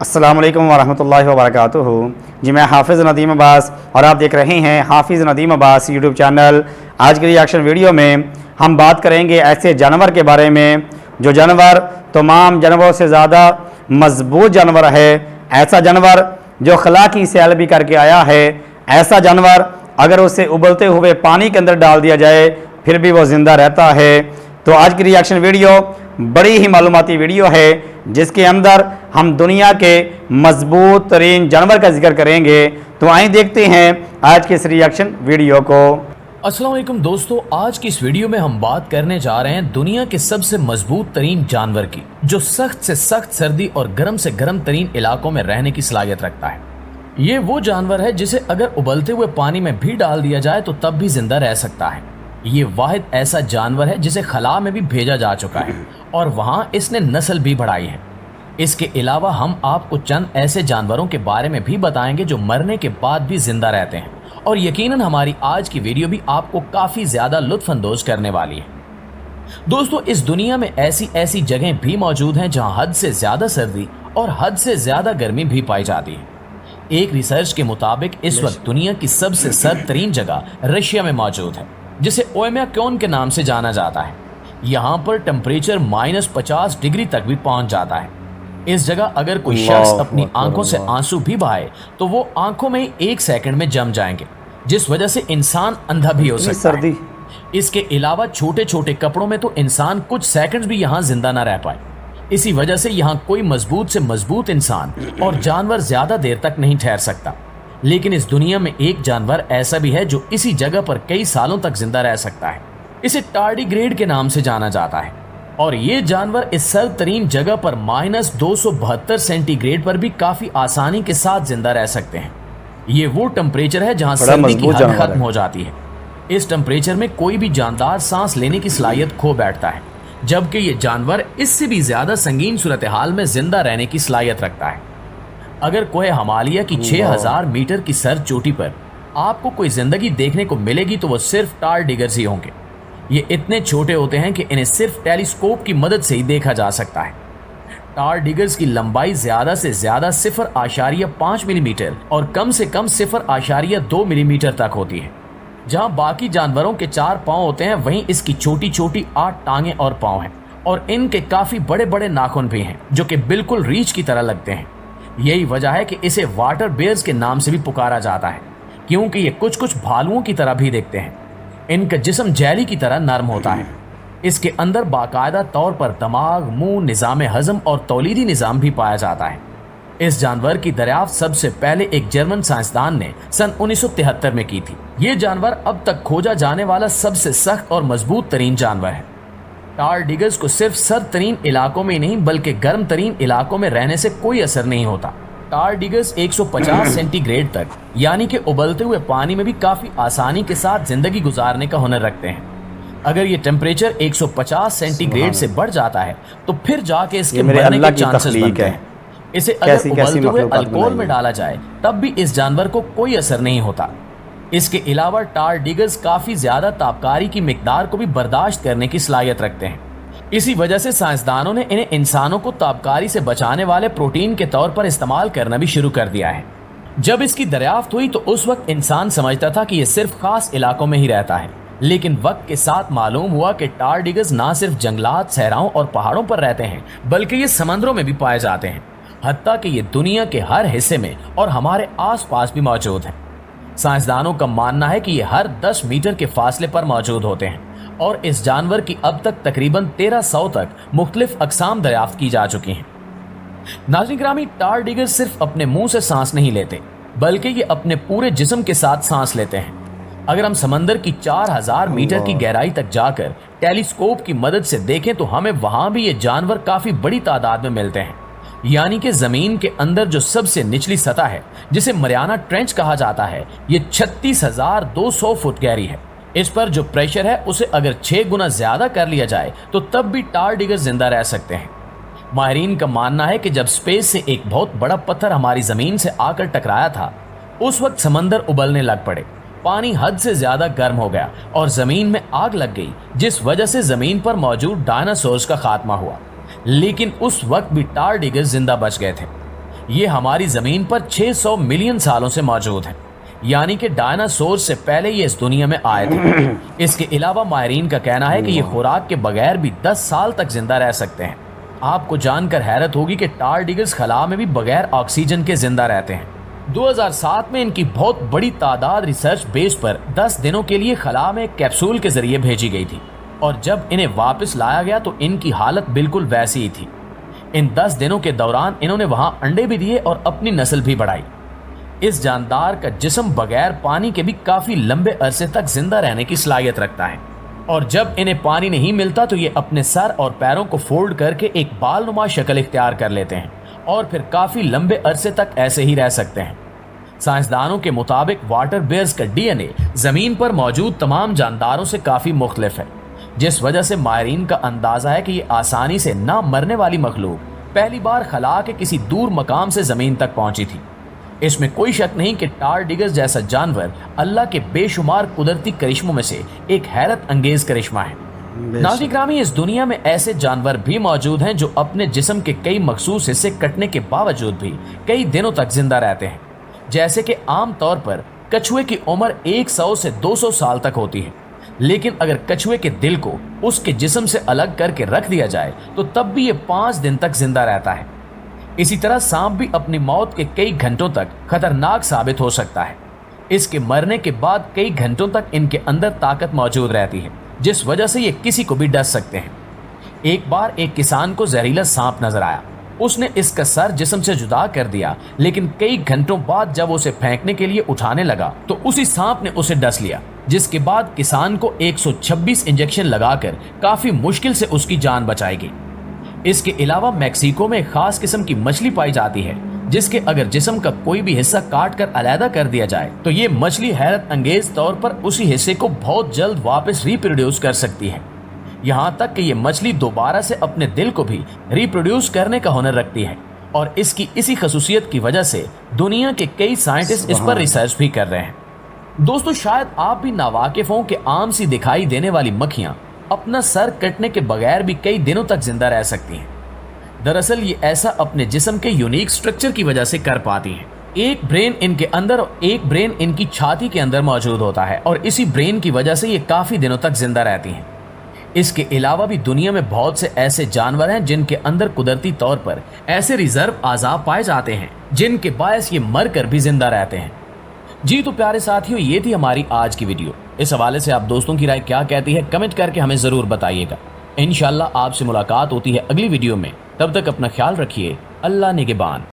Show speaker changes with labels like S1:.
S1: السلام علیکم ورحمۃ اللہ وبرکاتہ۔ جی میں حافظ ندیم عباس اور آپ دیکھ رہے ہیں حافظ ندیم عباس یوٹیوب چینل۔ آج کی ریاکشن ویڈیو میں ہم بات کریں گے ایسے جانور کے بارے میں جو جانور تمام جانوروں سے زیادہ مضبوط جانور ہے، ایسا جانور جو خلا کی سیل بھی کر کے آیا ہے، ایسا جانور اگر اسے ابلتے ہوئے پانی کے اندر ڈال دیا جائے پھر بھی وہ زندہ رہتا ہے۔ تو آج کی ریاکشن ویڈیو بڑی ہی معلوماتی ویڈیو ہے جس کے اندر ہم دنیا کے مضبوط ترین جانور کا ذکر کریں گے۔ تو آئیں دیکھتے ہیں آج کے اس ریاکشن ویڈیو کو۔
S2: السلام علیکم دوستو، آج کی اس ویڈیو میں ہم بات کرنے جا رہے ہیں دنیا کے سب سے مضبوط ترین جانور کی، جو سخت سے سخت سردی اور گرم سے گرم ترین علاقوں میں رہنے کی صلاحیت رکھتا ہے۔ یہ وہ جانور ہے جسے اگر ابلتے ہوئے پانی میں بھی ڈال دیا جائے تو تب بھی زندہ رہ سکتا ہے۔ یہ واحد ایسا جانور ہے جسے خلا میں بھی بھیجا جا چکا ہے اور وہاں اس نے نسل بھی بڑھائی ہے۔ اس کے علاوہ ہم آپ کو چند ایسے جانوروں کے بارے میں بھی بتائیں گے جو مرنے کے بعد بھی زندہ رہتے ہیں، اور یقیناً ہماری آج کی ویڈیو بھی آپ کو کافی زیادہ لطف اندوز کرنے والی ہے۔ دوستو، اس دنیا میں ایسی جگہیں بھی موجود ہیں جہاں حد سے زیادہ سردی اور حد سے زیادہ گرمی بھی پائی جاتی ہے۔ ایک ریسرچ کے مطابق اس وقت دنیا کی سب سے سرد ترین جگہ رشیا میں موجود ہے، جسے اویمیاکون کے نام سے جانا جاتا ہے۔ یہاں پر ٹمپریچر -50 ڈگری تک بھی پہنچ جاتا ہے۔ اس جگہ اگر کوئی شخص اپنی آنکھوں سے آنسو بھی بہائے تو وہ آنکھوں میں 1 سیکنڈ میں جم جائیں گے، جس وجہ سے انسان اندھا بھی ہو سکتا ہے۔ اس کے علاوہ چھوٹے چھوٹے کپڑوں میں تو انسان کچھ سیکنڈز بھی یہاں زندہ نہ رہ پائے۔ اسی وجہ سے یہاں کوئی مضبوط سے مضبوط انسان اور جانور زیادہ دیر تک نہیں ٹھہر سکتا۔ لیکن اس دنیا میں ایک جانور ایسا بھی ہے جو اسی جگہ پر کئی سالوں تک زندہ رہ سکتا ہے۔ اسے ٹارڈیگریڈ کے نام سے جانا جاتا ہے، اور یہ جانور اس سرد ترین جگہ پر -272 سینٹی گریڈ پر بھی کافی آسانی کے ساتھ زندہ رہ سکتے ہیں۔ یہ وہ ٹمپریچر ہے جہاں سردی کی حد ختم ہو جاتی ہے۔ اس ٹمپریچر میں کوئی بھی جاندار سانس لینے کی صلاحیت کھو بیٹھتا ہے، جبکہ یہ جانور اس سے بھی زیادہ سنگین صورتحال میں زندہ رہنے کی صلاحیت رکھتا ہے۔ اگر کوہ ہمالیہ کی 6000 میٹر کی سر چوٹی پر آپ کو کوئی زندگی دیکھنے کو ملے گی تو وہ صرف ٹارڈیگرز ہی ہوں گے۔ یہ اتنے چھوٹے ہوتے ہیں کہ انہیں صرف ٹیلیسکوپ کی مدد سے ہی دیکھا جا سکتا ہے۔ ٹارڈیگرز کی لمبائی زیادہ سے زیادہ 0.5 ملی میٹر اور کم سے کم 0.2 ملی میٹر تک ہوتی ہے۔ جہاں باقی جانوروں کے 4 پاؤں ہوتے ہیں، وہیں اس کی چھوٹی چھوٹی 8 ٹانگیں اور پاؤں ہیں، اور ان کے کافی بڑے بڑے ناخن بھی ہیں جو کہ بالکل ریچھ کی طرح لگتے ہیں۔ یہی وجہ ہے کہ اسے واٹر بیئرز کے نام سے بھی پکارا جاتا ہے، کیونکہ یہ کچھ بھالوؤں کی طرح بھی دیکھتے ہیں۔ ان کا جسم جیلی کی طرح نرم ہوتا ہے۔ اس کے اندر باقاعدہ طور پر دماغ، منہ، نظام ہضم اور تولیدی نظام بھی پایا جاتا ہے۔ اس جانور کی دریافت سب سے پہلے ایک جرمن سائنسدان نے سن 1973 میں کی تھی۔ یہ جانور اب تک کھوجا جانے والا سب سے سخت اور مضبوط ترین جانور ہے۔ ٹارڈیگرز کو صرف سرد ترین علاقوں میں نہیں بلکہ گرم ترین علاقوں میں رہنے سے کوئی اثر نہیں ہوتا۔ ٹارڈیگرز 150 سینٹی گریڈ تک یعنی کہ ابلتے ہوئے پانی میں بھی کافی آسانی کے ساتھ زندگی گزارنے کا ہنر رکھتے ہیں۔ اگر یہ ٹمپریچر 150 سینٹی گریڈ سے بڑھ جاتا ہے تو پھر جا کے اس کے مرنے کے چانسز بنتے ہیں۔ اسے اگر ابلتے ہوئے الکول میں ڈالا جائے تب بھی اس جانور کو کوئی اثر نہیں ہوتا۔ اس کے علاوہ ٹارڈیگرز کافی زیادہ تابکاری کی مقدار کو بھی برداشت کرنے کی صلاحیت رکھتے ہیں۔ اسی وجہ سے سائنسدانوں نے انہیں انسانوں کو تابکاری سے بچانے والے پروٹین کے طور پر استعمال کرنا بھی شروع کر دیا ہے۔ جب اس کی دریافت ہوئی تو اس وقت انسان سمجھتا تھا کہ یہ صرف خاص علاقوں میں ہی رہتا ہے، لیکن وقت کے ساتھ معلوم ہوا کہ ٹارڈیگرز نہ صرف جنگلات، صحراؤں اور پہاڑوں پر رہتے ہیں بلکہ یہ سمندروں میں بھی پائے جاتے ہیں، حتیٰ کہ یہ دنیا کے ہر حصے میں اور ہمارے آس پاس بھی موجود ہیں۔ سائنسدانوں کا ماننا ہے کہ یہ ہر 10 میٹر کے فاصلے پر موجود ہوتے ہیں، اور اس جانور کی اب تک تقریباً 1300 تک مختلف اقسام دریافت کی جا چکی ہیں۔ ناظرین گرامی، ٹارڈیگر صرف اپنے منہ سے سانس نہیں لیتے بلکہ یہ اپنے پورے جسم کے ساتھ سانس لیتے ہیں۔ اگر ہم سمندر کی 4000 میٹر کی گہرائی تک جا کر ٹیلیسکوپ کی مدد سے دیکھیں تو ہمیں وہاں بھی یہ جانور کافی بڑی تعداد میں ملتے ہیں۔ یعنی کہ زمین کے اندر جو سب سے نچلی سطح ہے جسے مریانا ٹرینچ کہا جاتا ہے، یہ 36,200 فٹ گہری ہے۔ اس پر جو پریشر ہے اسے اگر 6 گنا زیادہ کر لیا جائے تو تب بھی ٹارڈیگر زندہ رہ سکتے ہیں۔ ماہرین کا ماننا ہے کہ جب سپیس سے ایک بہت بڑا پتھر ہماری زمین سے آ کر ٹکرایا تھا، اس وقت سمندر ابلنے لگ پڑے، پانی حد سے زیادہ گرم ہو گیا اور زمین میں آگ لگ گئی، جس وجہ سے زمین پر موجود ڈائناسورز کا خاتمہ ہوا۔ لیکن اس وقت بھی ٹارڈیگر زندہ بچ گئے تھے۔ یہ ہماری زمین پر 600 ملین سالوں سے موجود ہیں، یعنی کہ ڈائناسور سے پہلے یہ اس دنیا میں آئے تھے۔ اس کے علاوہ ماہرین کا کہنا ہے کہ یہ خوراک کے بغیر بھی 10 سال تک زندہ رہ سکتے ہیں۔ آپ کو جان کر حیرت ہوگی کہ ٹارڈیگرز خلا میں بھی بغیر آکسیجن کے زندہ رہتے ہیں۔ 2007 میں ان کی بہت بڑی تعداد ریسرچ بیس پر 10 دنوں کے لیے خلا میں ایک کیپسول کے ذریعے بھیجی گئی تھی، اور جب انہیں واپس لایا گیا تو ان کی حالت بالکل ویسی ہی تھی۔ ان 10 دنوں کے دوران انہوں نے وہاں انڈے بھی دیے اور اپنی نسل بھی بڑھائی۔ اس جاندار کا جسم بغیر پانی کے بھی کافی لمبے عرصے تک زندہ رہنے کی صلاحیت رکھتا ہے، اور جب انہیں پانی نہیں ملتا تو یہ اپنے سر اور پیروں کو فولڈ کر کے ایک بال نما شکل اختیار کر لیتے ہیں اور پھر کافی لمبے عرصے تک ایسے ہی رہ سکتے ہیں۔ سائنسدانوں کے مطابق واٹر بیئرز کا ڈی این اے زمین پر موجود تمام جانداروں سے کافی مختلف ہے، جس وجہ سے ماہرین کا اندازہ ہے کہ یہ آسانی سے نہ مرنے والی مخلوق پہلی بار خلا کے کسی دور مقام سے زمین تک پہنچی تھی۔ اس میں کوئی شک نہیں کہ ٹارڈیگرز جیسا جانور اللہ کے بے شمار قدرتی کرشموں میں سے ایک حیرت انگیز کرشمہ ہے۔ ناظرین گرامی، اس دنیا میں ایسے جانور بھی موجود ہیں جو اپنے جسم کے کئی مخصوص حصے کٹنے کے باوجود بھی کئی دنوں تک زندہ رہتے ہیں، جیسے کہ عام طور پر کچھوے کی عمر 100 سے 200 سال تک ہوتی ہے، لیکن اگر کچھوے کے دل کو اس کے جسم سے الگ کر کے رکھ دیا جائے تو تب بھی یہ 5 دن تک زندہ رہتا ہے۔ اسی طرح سانپ بھی اپنی موت کے کئی گھنٹوں تک خطرناک ثابت ہو سکتا ہے۔ اس کے مرنے کے بعد کئی گھنٹوں تک ان کے اندر طاقت موجود رہتی ہے، جس وجہ سے یہ کسی کو بھی ڈس سکتے ہیں۔ ایک بار ایک کسان کو زہریلا سانپ نظر آیا، اس نے اس کا سر جسم سے جدا کر دیا، لیکن کئی گھنٹوں بعد جب اسے پھینکنے کے لیے اٹھانے لگا تو اسی سانپ نے اسے ڈس لیا، جس کے بعد کسان کو 126 انجیکشن لگا کر کافی مشکل سے اس کی جان بچائی گئی۔ اس کے علاوہ میکسیکو میں ایک خاص قسم کی مچھلی پائی جاتی ہے جس کے اگر جسم کا کوئی بھی حصہ کاٹ کر علیحدہ کر دیا جائے تو یہ مچھلی حیرت انگیز طور پر اسی حصے کو بہت جلد واپس ریپروڈیوس کر سکتی ہے، یہاں تک کہ یہ مچھلی دوبارہ سے اپنے دل کو بھی ریپروڈیوس کرنے کا ہنر رکھتی ہے، اور اس کی اسی خصوصیت کی وجہ سے دنیا کے کئی سائنٹسٹ اس پر ریسرچ بھی کر رہے ہیں۔ دوستو، شاید آپ بھی ناواقف ہوں کہ عام سی دکھائی دینے والی مکھیاں اپنا سر کٹنے کے بغیر بھی کئی دنوں تک زندہ رہ سکتی ہیں۔ دراصل یہ ایسا اپنے جسم کے یونیک سٹرکچر کی وجہ سے کر پاتی ہیں۔ ایک برین ان کے اندر اور ایک برین ان کی چھاتی کے اندر موجود ہوتا ہے، اور اسی برین کی وجہ سے یہ کافی دنوں تک زندہ رہتی ہیں۔ اس کے علاوہ بھی دنیا میں بہت سے ایسے جانور ہیں جن کے اندر قدرتی طور پر ایسے ریزرو اعضاء پائے جاتے ہیں جن کے باعث یہ مر کر بھی زندہ رہتے ہیں۔ جی تو پیارے ساتھیوں، یہ تھی ہماری آج کی ویڈیو۔ اس حوالے سے آپ دوستوں کی رائے کیا کہتی ہے کمنٹ کر کے ہمیں ضرور بتائیے گا۔ انشاءاللہ آپ سے ملاقات ہوتی ہے اگلی ویڈیو میں، تب تک اپنا خیال رکھیے۔ اللہ نگہبان۔